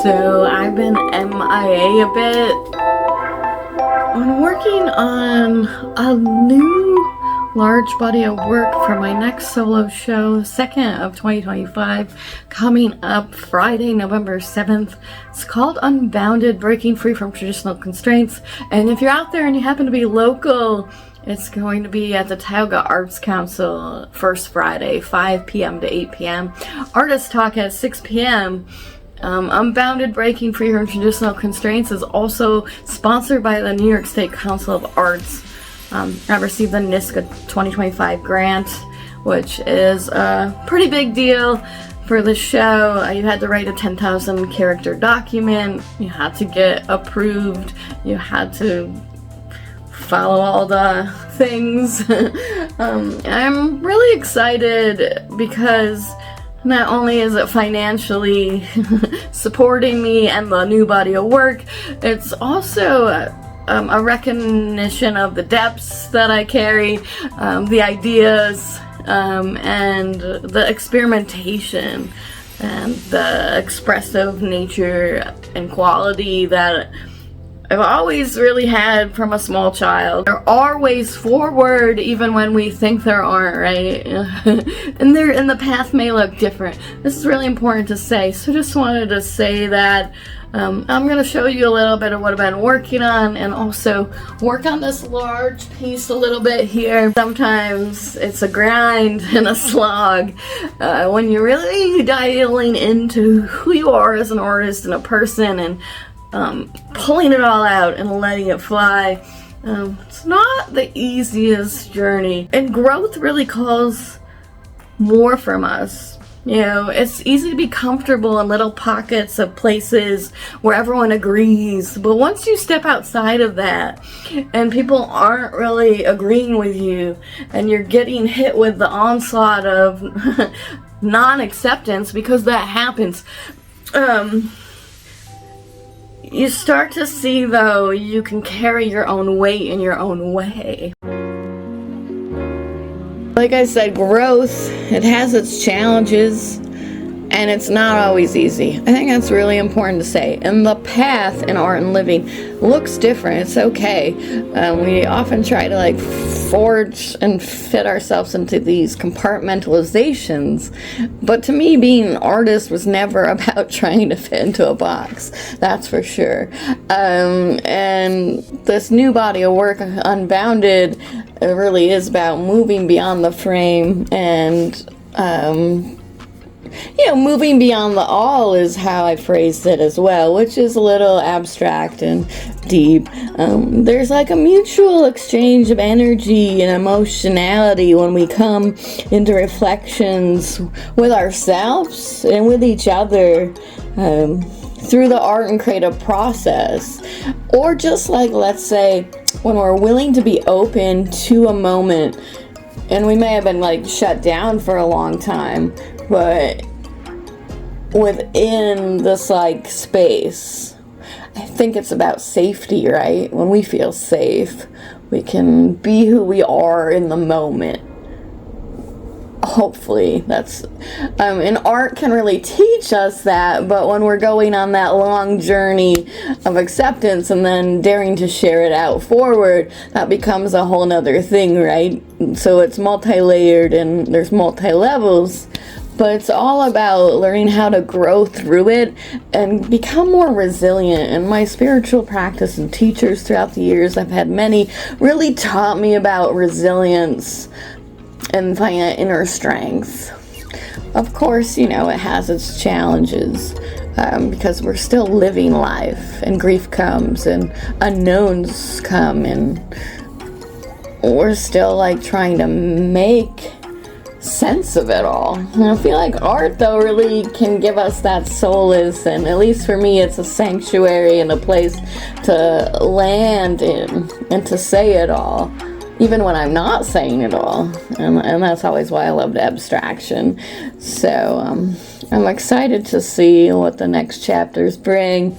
So I've been MIA a bit. I'm working on a new large body of work for my next solo show, 2nd of 2025, coming up Friday, November 7th. It's called Unbounded, Breaking Free from Traditional Constraints. And if you're out there and you happen to be local, it's going to be at the Tioga Arts Council, first Friday, 5 p.m. to 8 p.m. Artist Talk at 6 p.m. Unbounded, Breaking Free from Traditional Constraints is also sponsored by the New York State Council of Arts. I received the NISCA 2025 grant, which is a pretty big deal for the show. You had to write a 10,000 character document, you had to get approved, you had to follow all the things. I'm really excited because not only is it financially supporting me and the new body of work, it's also a recognition of the depths that I carry, the ideas, and the experimentation and the expressive nature and quality that I've always really had from a small child. There are ways forward even when we think there aren't, right? and the path may look different. This is really important to say, so just wanted to say that I'm going to show you a little bit of what I've been working on, and also work on this large piece a little bit here. Sometimes it's a grind and a slog when you're really dialing into who you are as an artist and a person, and pulling it all out and letting it fly. It's not the easiest journey, and growth really calls more from us. You know, it's easy to be comfortable in little pockets of places where everyone agrees, but once you step outside of that and people aren't really agreeing with you and you're getting hit with the onslaught of non-acceptance, because that happens, you start to see, though, you can carry your own weight in your own way. Like I said, growth, it has its challenges, and it's not always easy. I think that's really important to say. And the path in art and living looks different. It's okay. We often try to forge and fit ourselves into these compartmentalizations. But to me, being an artist was never about trying to fit into a box. That's for sure. And this new body of work, Unbounded, it really is about moving beyond the frame and moving beyond the all is how I phrased it as well, which is a little abstract and deep. There's a mutual exchange of energy and emotionality when we come into reflections with ourselves and with each other through the art and creative process. Or just let's say, when we're willing to be open to a moment, and we may have been shut down for a long time, but within this space, I think it's about safety, right? When we feel safe, we can be who we are in the moment. Hopefully that's and art can really teach us that, but when we're going on that long journey of acceptance and then daring to share it out forward, that becomes a whole nother thing, right? So it's multi-layered and there's multi-levels, but it's all about learning how to grow through it and become more resilient. And my spiritual practice and teachers throughout the years, I've had many, really taught me about resilience and finding that inner strength. Of course, it has its challenges because we're still living life, and grief comes and unknowns come, and we're still trying to make sense of it all. And I feel like art, though, really can give us that solace, and at least for me, it's a sanctuary and a place to land in and to say it all, even when I'm not saying it all. And that's always why I loved abstraction. So I'm excited to see what the next chapters bring.